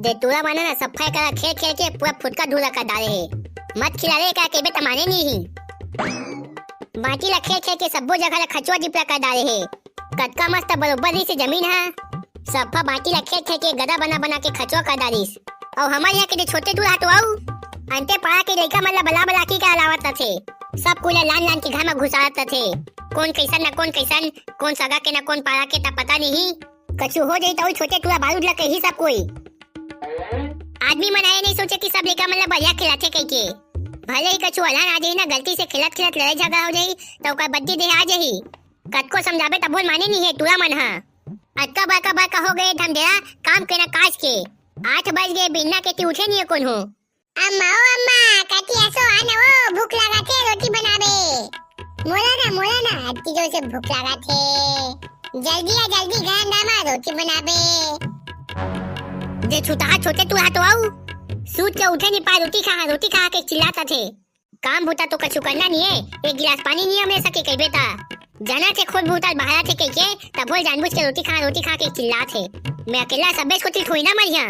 दे तोरा माने ना सफाई करा खेल खेल के पूरा फुटका ढूला कर डाले है। मत खिलाले का केबे तमाने नहीं ही। बाटी ला खेल खेल के सबो जगह ला खचुआ जिपला कर डाले है। कटका मस्त बरोबर ही से जमीन है। सफा बाटी ला खेल खेल के गदा बना बना के खचुआ कर डालिस। और हमारे यहाँ के छोटे दूल्हा तो आऊ अंते पाड़ा के लइका मन ला बला बला की का अलावत थे। सब कुला लान लान के घर में घुसात थे। कौन कैसन न कौन कैसन, कौन सगा के न कौन पाड़ा के ता पता नहीं। कछु हो जाई तो छोटे टूला बारूद ला कही सब कोई। आदमी मन आए नहीं सोचे कि सब लइका मन ला बढ़िया खिलाते कह के। भले ही कछु अलान आ जाई ना गलती से खिलत खिलत लड़ाई झगड़ा हो जाई तो ओकर बद्दी दे आ जाई। कतको समझाबे तब बोल माने नहीं है टूला मन हा। अटका बाका हो गए ढमढेरा काम के ना काज के। 8 बज गए बिना के ती उठे नहीं कौन हो। अम्मा ओ अम्मा कति ऐसो आना वो भूख लगा थे रोटी बनाबे। मोला ना अति जो से भूख लगा थे। जल्दी घर दामा रोटी बनाबे। जे छुटा छोटे तू हाथ आऊ सूत के उठे नहीं पा रोटी खा के चिल्लाता थे। काम भूता तो कछु करना नहीं है। एक गिलास पानी नहीं हमें सके कह बेटा जाना थे खुद भूता बाहर थे कह के तब बोल जानबूझ के रोटी खा के चिल्ला थे। मैं अकेला सबे को तिल थोड़ी ना मरिया।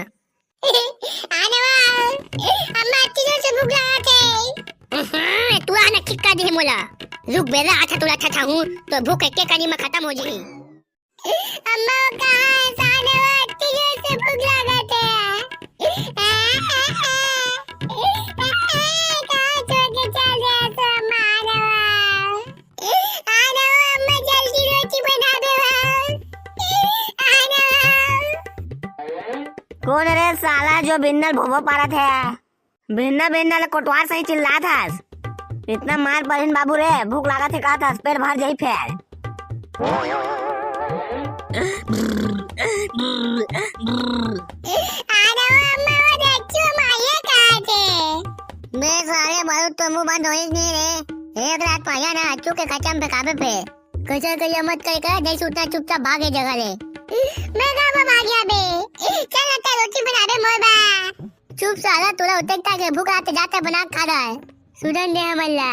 अम्मा तीनों से भूख लगा थे। तू आना किक्का दे मोला रुक बेरा आठा तोला अच्छा हूं तो भूख एक कनी में खत्म हो जाएगी। अम्मा कहां सानवा तीनों से भूख लगा थे। कहां छोड़ के चल गया तो मानवा। आना अम्मा जल्दी रोटी बना दे। कौन रे साला जो बिन्नल भोभो पारा था। बिन्नल कोटवार सही चिल्ला था। इतना मार बहन बाबू रे भूख लगा थे कहा था पेट भर जाई फिर। मैं सारे बारूद तो मुंह बंद हो ही नहीं रे। एक रात पाया ना अच्छू के खचम पे काबे पे कचर करिया मत कर जैसे उतना चुपचाप भागे जगह ले। मैं कहां भाग गया बे। चल आता रोटी बना दे मोर बा। चुप साला तोला उतरता के भूख आते जाते बना खा रहा है। सुधन दे हमला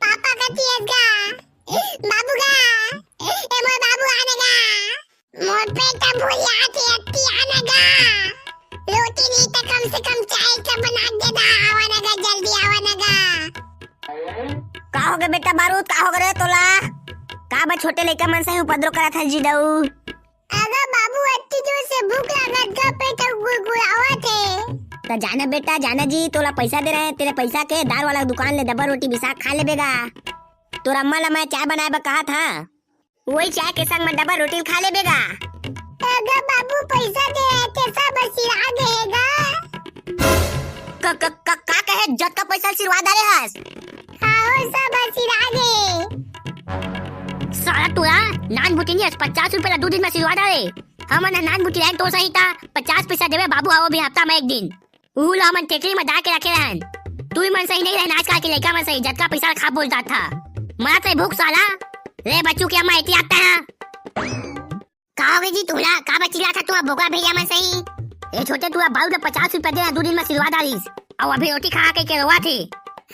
पापा का तियगा बाबू का ए मोर बाबू आनेगा। मोर पेट भूलिया थे अत्ती आनेगा। रोटी नहीं तो कम से कम चाय का बना दे दा। आवानेगा जल्दी आवानेगा। का हो गए बेटा बारूद का हो गए तोला का बा छोटे लइका मन से उपद्रव करा था जी दऊ। अगर बाबू अत्ती जो से भूख लगत का पेट गुड़गुड़ावा थे। तो जाना बेटा जाना जी तोला पैसा दे रहे हैं तेरे पैसा के दाल वाला दुकान ले डब्बा रोटी बिसा खा लेबेगा। तोरा अम्मा ला मैं चाय बनाए बा कहा था वही चाय के संग में डब्बा रोटी खा लेबेगा। अगर बाबू पैसा दे रहे थे सब सिरा देगा। का कहे जट का पैसा सिरवा डाले हस। हां सब सिरा दे। साला तोरा नान बुटिनी 50 रुपए ला 2 दिन में सिरवा डाले। हमन नान बुटी रहे तो सही था 50 पैसा देवे बाबू आओ भी हफ्ता में एक दिन। उहुल हमन टेकरी में डाल के रखे रहन। तू ही मन सही नहीं रहे आज के लड़का में सही जट का पैसा खा बोलता था। मरा से भूख साला रे बच्चों के अम्मा इतनी आता है। कहोगे जी तोला का बचिला था तू भोगा भैया में सही। ए छोटे तू बाबू ने 50 रुपए दे 2 दिन में सिरवा डालिस और अभी रोटी खा के रोवा थे।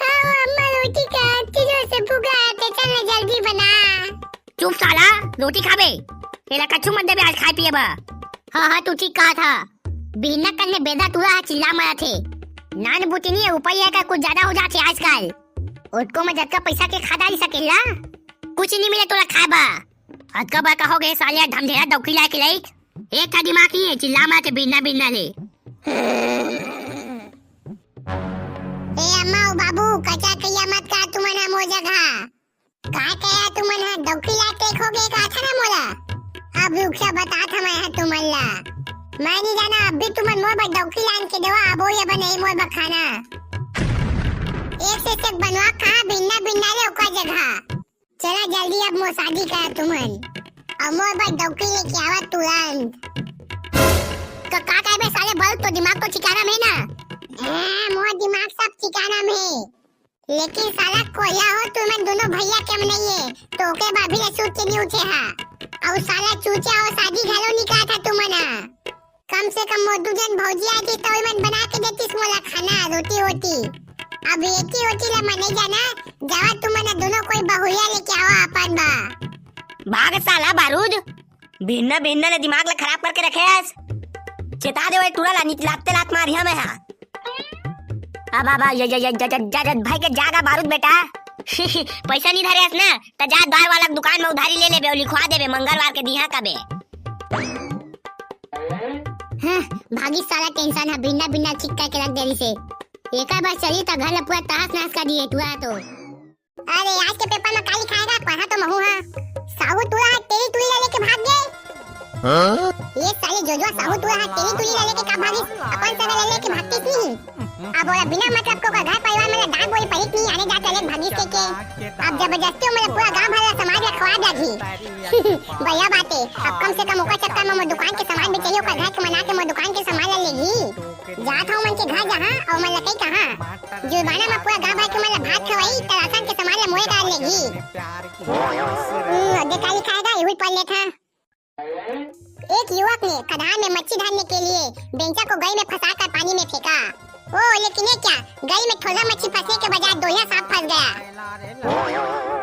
हां अम्मा रोटी खाती जो से भूखा है चल जल्दी बना। चुप साला रोटी खाबे तेरा कछु मत देबे आज खाए पिए बा। हां तू ठीक कहा था। बिना कन्ने बेदा तुला चिल्ला मारा थे। नान बुटिनी रुपया का कुछ ज्यादा हो जाते आजकल। उसको मैं जटका पैसा के खा डाली सकेला कुछ नहीं मिले तोला खाबा। अटका बा का हो गए साले ढमढेरा दौकी ला के लाइक एक था दिमाग नहीं है चिल्ला मारा थे बिना ले। ए अम्मा ओ बाबू कचा कहिया मत का तुमना मो जगह का कया तुमना दौकी ला के खोगे का था ना मोला। अब रुक्षा बता था मैं तुमला मैं नहीं जाना अब भी तुमन मोर बा दौकी लान के देवा अब ये बने मोर बा खाना एक से एक बनवा खा बिना ले ओका जगह। चला जल्दी अब मो शादी कर तुमन अब मोर बा दौकी लेके आवा तुरंत। तो का बे साले बल तो दिमाग तो ठिकाना में ना। मोर दिमाग सब ठिकाना में लेकिन साला कोया हो तुमन दोनों भैया केम नहीं है तो ओके भाभी ले सूत के नहीं उठे हा। और साला चूचा और शादी घलो निकाल था तुमना। कम से कम मोर दुजन भौजी आती तो मन बना के देतीस मोला खाना रोटी होती। अब एकी होती ला मने जाना जावा तुमना दोनों कोई बहुया लेके आवा अपन बा। भाग साला बारूद बिन्ना ले दिमाग ला खराब करके रखे हस। चेता दे टूरा ला नीचे लाते लात मारी हमें हां अब भाई के जागा बारूद बेटा पैसा नहीं धरे ना त जा द्वार वाला दुकान में उधारी ले लेबे और लिखवा देबे मंगलवार के दिहा कबे। हाँ, भागी सारा टेंशन है बिना बिना चिक्का के रख देरी से एक बार चली तो घर पूरा तहस नहस कर दिए टूरा तो। अरे आज के पेपर में काली खाएगा पढ़ा तो महू हां साहू टूरा तेरी तुली ले लेके भाग गए। ये साले जो साहू टूरा तेरी तुली ले लेके का भागी अपन सगा ले लेके भागती नहीं। अब बोला बिना मतलब को का घर परिवार में डांट बोली पड़ी नहीं आने जाते ले भागी के अब जबरदस्ती में पूरा गांव भर समाज खवा दागी भैया बातें अब कम से कम ओका चक्कर में दुकान के सामान बेचैयो का घर के मना के मैं दुकान के सामान ले लेगी जात हूं मन के घर जहां और मैं लकई कहां जुर्माना में पूरा गांव भर के मैं भात खवाई त राशन के सामान ले मोए डाल लेगी देखा लिखाएगा यही पढ़ लेता। एक युवक ने खदान में मच्छी धारने के लिए बेंचा को गई में फंसाकर पानी में फेंका। ओ लेकिन ये क्या गई में थोड़ा मच्छी फंसने के बजाय दोहिया सांप फंस गया।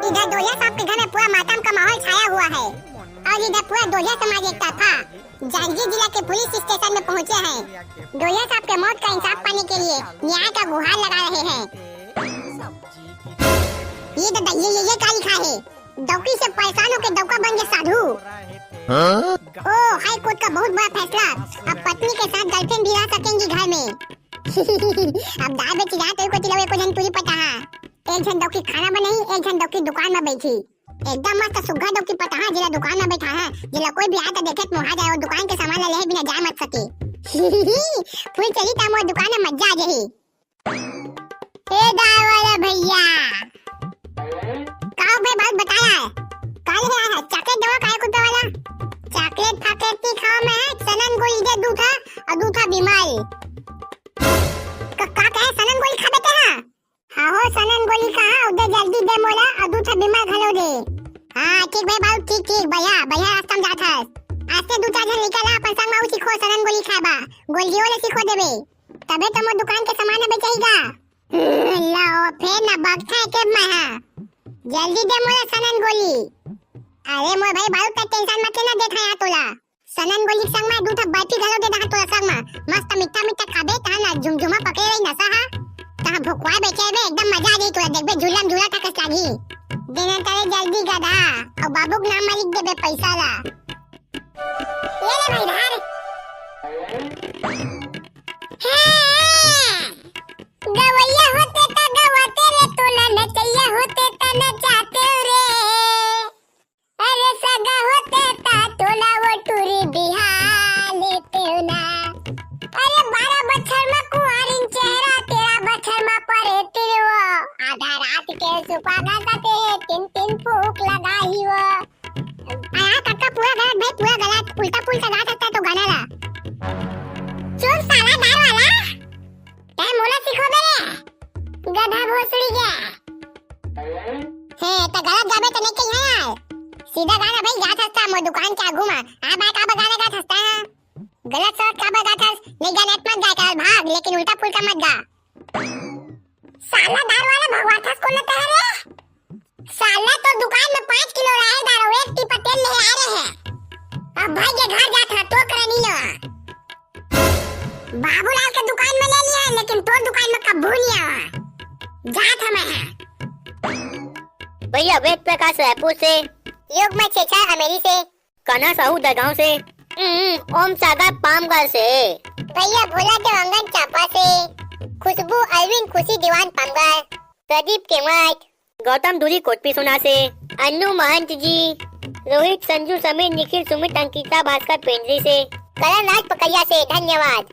इधर दोहिया सांप के घर में पूरा मातम का माहौल छाया हुआ है और इधर पूरा दोहिया समाज एकता था। जांजगीर जिला के पुलिस स्टेशन में पहुंचे हैं। दोहिया सांप के मौत का इंसाफ पाने के लिए न्याय का गुहार लगा रहे हैं। ये क्या लिखा है डौकी से परेशान होकर डौका बन गए साधु। ओ हाई कोर्ट का बहुत बड़ा फैसला अब पत्नी के साथ गर्लफ्रेंड भी रह सकेंगी घर में अब दाल बेची जा तो को चिलवे को जन तुरी पता है एक जन डौकी खाना बनाई एक जन डौकी दुकान में बैठी एकदम मस्त सुग्गा डौकी पता है जिला दुकान में बैठा है जिला कोई भी आया तो देखे मुहा जाए और दुकान के सामान ले बिना जा मत सके फुल चली ता मोर दुकान में मजा आ जाही। ए दाल वाला भैया काओ भाई बात बताया काल है आया चॉकलेट दवा काय कुत्ते वाला चॉकलेट फाकलेट नहीं खाओ मैं सनन गोली दे दूथा और दूथा बीमारी का कहे सनन गोली खा बेटे हां हो सनन गोली कहा उधर जल्दी दे मोला और दूथा बीमार घलो दे। हां ठीक भाई बाबू ठीक भैया रास्ता में जात है आज से दू चार जन निकला अपन संग में सीखो सनन गोली खाबा गोलियों ले सीखो देबे तबे तो मोर दुकान के सामान बेचेगा लाओ फिर ना बगथा के मैं जल्दी दे मोला सनन गोली। अरे मोर भाई बारू का टेंशन मत लेना देखा या तोला सनन गोली संग में दूधा बर्फी घलो दे दहा तोला संग में मस्त मीठा मीठा खाबे ता ना झुमझुमा पके रही नसा हा ता भुकवा बेचेबे एकदम मजा आ जाई तोला देखबे झूलम झूला का कस लागी देना तारे जल्दी गधा और बाबू के नाम में लिख देबे पैसा ला ये ले भाई धार गवैया होते ता गवाते रे तोला नचैया होते ता नचाते रे अरे सगा होते ता तोला वो टूरी बिहार लेते ना अरे 12 बछर में कुंवारिन चेहरा तेरा बछर में परे तिरवो आधा रात के सुपागा जाते है तीन फूक लगाई वो आया काका पूरा गलत भाई पूरा गलत उल्टा पुल्टा गा सकता है तो गाना ला चुप साला दार वाला तै मोला सिखो बे गधा भोसड़ी गया है तो गलत गाबे तो नहीं कहीं है सीधा गाना भाई गा सकता मोर दुकान के आगू में आ बात का गाना गा सकता है गलत शब्द का गा था नहीं गाना मत गा कर भाग लेकिन उल्टा पुल्टा मत गा साला दार वाला भगवान था कौन लगता है रे साला तो दुकान में 5 किलो राय दार एक टिपा तेल ले आ रहे हैं अब भाई के घर जा था तो कर नहीं लो बाबूलाल के दुकान में ले लिया लेकिन तो दुकान में कब भूल लिया जा था मैं भैया वेद प्रकाश रायपुर से योग में छेछा अमेरी से कना साहू दगांव से ओम सागर पामगढ़ से भैया भोला तो अंगन चापा से खुशबू अरविंद खुशी दीवान पामगढ़ प्रदीप केवाट गौतम दूरी कोटपी सुना से अन्नू महंत जी रोहित संजू समीर निखिल सुमित अंकिता भास्कर पेंद्री से करण राज पकैया से धन्यवाद।